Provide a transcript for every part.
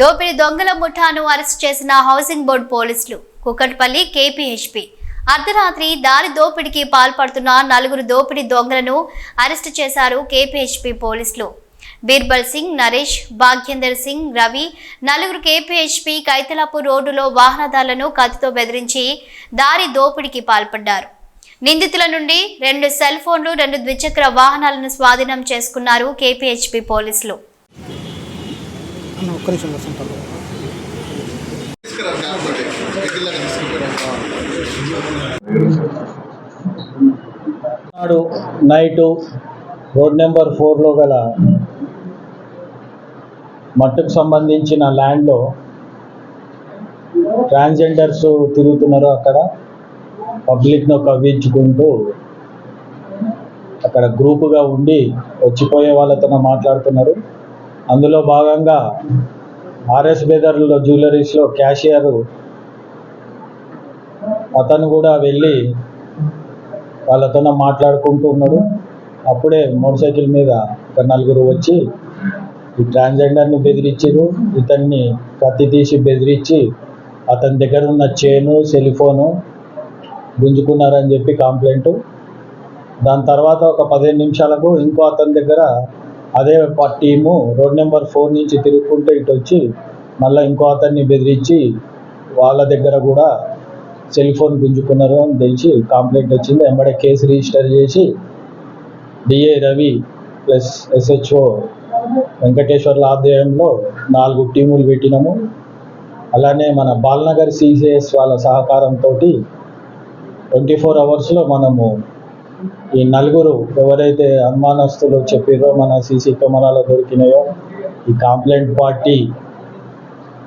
దోపిడీ దొంగల ముఠాను అరెస్ట్ చేసిన హౌసింగ్ బోర్డు పోలీసులు. కుకట్పల్లి కేపీహెచ్పీ అర్ధరాత్రి దారి దోపిడీకి పాల్పడుతున్న 4 దోపిడీ దొంగలను అరెస్ట్ చేశారు కేపీహెచ్పీ పోలీసులు. బీర్బల్ సింగ్, నరేష్, భాగ్యేందర్ సింగ్, రవి 4 కేపీహెచ్పీ కైతలాపూర్ రోడ్డులో వాహనదారులను కత్తితో బెదిరించి దారి దోపిడీకి పాల్పడ్డారు. నిందితుల నుండి 2 సెల్ ఫోన్లు, 2 ద్విచక్ర వాహనాలను స్వాధీనం చేసుకున్నారు కేపీహెచ్పీ పోలీసులు. నైటు రోడ్ నెంబర్ 4లో గల మట్టుకు సంబంధించిన ల్యాండ్లో ట్రాన్స్జెండర్స్ తిరుగుతున్నారు. అక్కడ పబ్లిక్ను కవ్వించుకుంటూ అక్కడ గ్రూపుగా ఉండి వచ్చిపోయే వాళ్ళతో మాట్లాడుతున్నారు. అందులో భాగంగా ఆర్ఎస్ బెదర్లో జ్యువెలరీస్లో క్యాషియర్ అతను కూడా వెళ్ళి వాళ్ళతో మాట్లాడుకుంటూ ఉన్నాడు. అప్పుడే మోటార్ సైకిల్ మీద ఒక 4 వచ్చి ఈ ట్రాన్స్జెండర్ని బెదిరించారు. ఇతన్ని కత్తి తీసి బెదిరించి అతని దగ్గర ఉన్న చైను, సెల్ ఫోను గుంజుకున్నారని చెప్పి కంప్లైంట్. దాని తర్వాత ఒక 15 నిమిషాలకు ఇంకో అతని దగ్గర అదే టీము రోడ్ నెంబర్ 4 నుంచి తిరుగుకుంటూ ఇటు వచ్చి మళ్ళీ ఇంకో అతన్ని బెదిరించి వాళ్ళ దగ్గర కూడా సెల్ ఫోన్ గుంజుకున్నారు అని తెలిసి కంప్లైంట్ వచ్చింది. వెంబడే కేసు రిజిస్టర్ చేసి డిఏ రవి ప్లస్ ఎస్హెచ్ఓ వెంకటేశ్వర్ల ఆధ్వర్యంలో 4 టీములు పెట్టినాము. అలానే మన బాలనగర్ సిసిఎస్ వాళ్ళ సహకారంతో 24 అవర్స్లో మనము ఈ 4 ఎవరైతే అనుమానస్తులు చెప్పారో మన సీసీ కెమెరాలో దొరికినాయో ఈ కంప్లైంట్ పార్టీ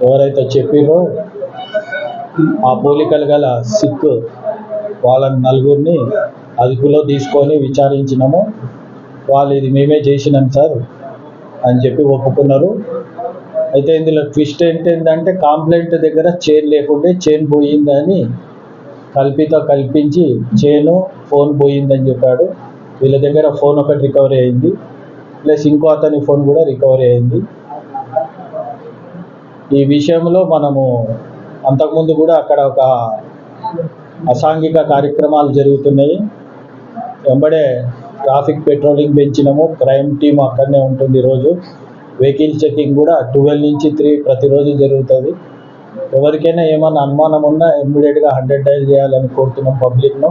ఎవరైతే చెప్పారో ఆ పోలికలు గల సిక్ వాళ్ళని 4 అదుపులో తీసుకొని విచారించినాము. వాళ్ళు ఇది మేమే చేసినాం సార్ అని చెప్పి ఒప్పుకున్నారు. అయితే ఇందులో ట్విస్ట్ ఏంటంటే కంప్లైంట్ దగ్గర చైన్ లేకుంటే చైన్ పోయిందని కల్పించి చైను ఫోన్ పోయిందని చెప్పాడు. వీళ్ళ దగ్గర ఫోన్ ఒకటి రికవరీ అయింది, ప్లస్ ఇంకో అతని ఫోన్ కూడా రికవరీ అయింది. ఈ విషయంలో మనము అంతకుముందు కూడా అక్కడ ఒక అసాంఘిక కార్యక్రమాలు జరుగుతున్నాయి. వెంబడే ట్రాఫిక్ పెట్రోలింగ్ పెంచినాము. క్రైమ్ టీమ్ అక్కడనే ఉంటుంది. రోజు వెహికల్ చెకింగ్ కూడా 12 నుంచి 3 ప్రతిరోజు జరుగుతుంది. ఎవరికైనా ఏమైనా అనుమానం ఉన్నా ఇమ్మీడియట్గా 100 డయల్ చేయాలని కోరుతున్నాం పబ్లిక్ను.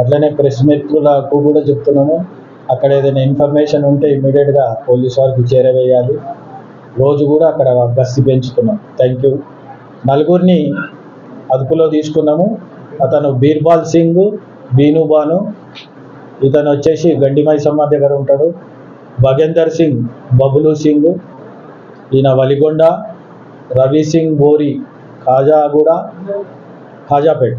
అట్లనే ప్రెస్ మిత్రులకు కూడా చెప్తున్నాము, అక్కడ ఏదైనా ఇన్ఫర్మేషన్ ఉంటే ఇమ్మీడియట్గా పోలీస్ వారికి చేరవేయాలి. రోజు కూడా అక్కడ గస్తీ పెంచుతున్నాం. Thank you. 4 అదుపులో తీసుకున్నాము. అతను బీర్బాల్ సింగ్, బీనుబాను, ఇతను వచ్చేసి గండిమైసమ్మ దగ్గర ఉంటాడు. భగేందర్ సింగ్, బబులు సింగ్, ఈయన వలిగొండ, రవి సింగ్ బోరి ఖాజాపేట్,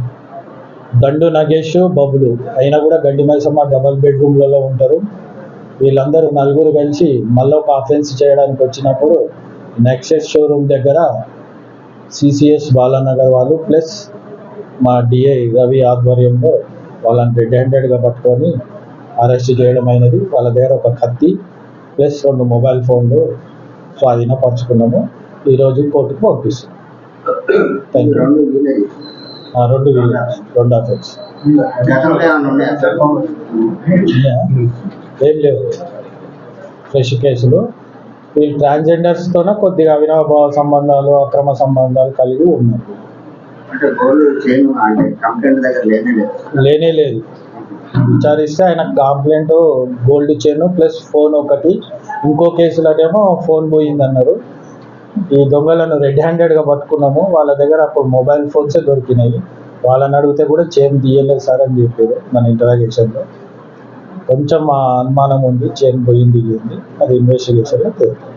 దండు నగేష్, బబులు అయినా కూడా గండిమైసమ్మ డబల్ బెడ్రూమ్లలో ఉంటారు. వీళ్ళందరూ 4 కలిసి మళ్ళీ ఒక అఫెన్స్ చేయడానికి వచ్చినప్పుడు నెక్సెస్ షోరూమ్ దగ్గర సిసిఎస్ బాలానగర్ వాళ్ళు ప్లస్ మా డిఐ రవి ఆధ్వర్యంలో వాళ్ళని రెడ్ హ్యాండెడ్గా పట్టుకొని అరెస్ట్ చేయడం అయినది. వాళ్ళ దగ్గర ఒక కత్తి ప్లస్ 2 మొబైల్ ఫోన్లు స్వాధీనపరుచుకున్నాము. ఈరోజు కోర్టుకు పంపిస్తున్నాం. Thank you. 2 అఫెన్స్ ఏం లేవు, ఫ్రెష్ కేసులు. వీళ్ళు ట్రాన్స్జెండర్స్తోనే కొద్దిగా అవినాభావ సంబంధాలు, అక్రమ సంబంధాలు కలిగి ఉన్నారు. లేనే లేదు. విచారిస్తే ఆయన complaint gold chain plus phone ఒకటి, ఇంకో కేసులకేమో ఫోన్ పోయిందన్నారు. ఈ దొంగలను రెడ్ హ్యాండెడ్గా పట్టుకున్నాము. వాళ్ళ దగ్గర అప్పుడు మొబైల్ ఫోన్సే దొరికినాయి. వాళ్ళని అడిగితే కూడా చైన్ తీయలేదు సార్ అని చెప్పారు. మన ఇంటరాగేషన్లో కొంచెం అనుమానం ఉంది, చైన్ పోయింది. అది ఇన్వెస్టిగేషన్లో తెలుస్తుంది.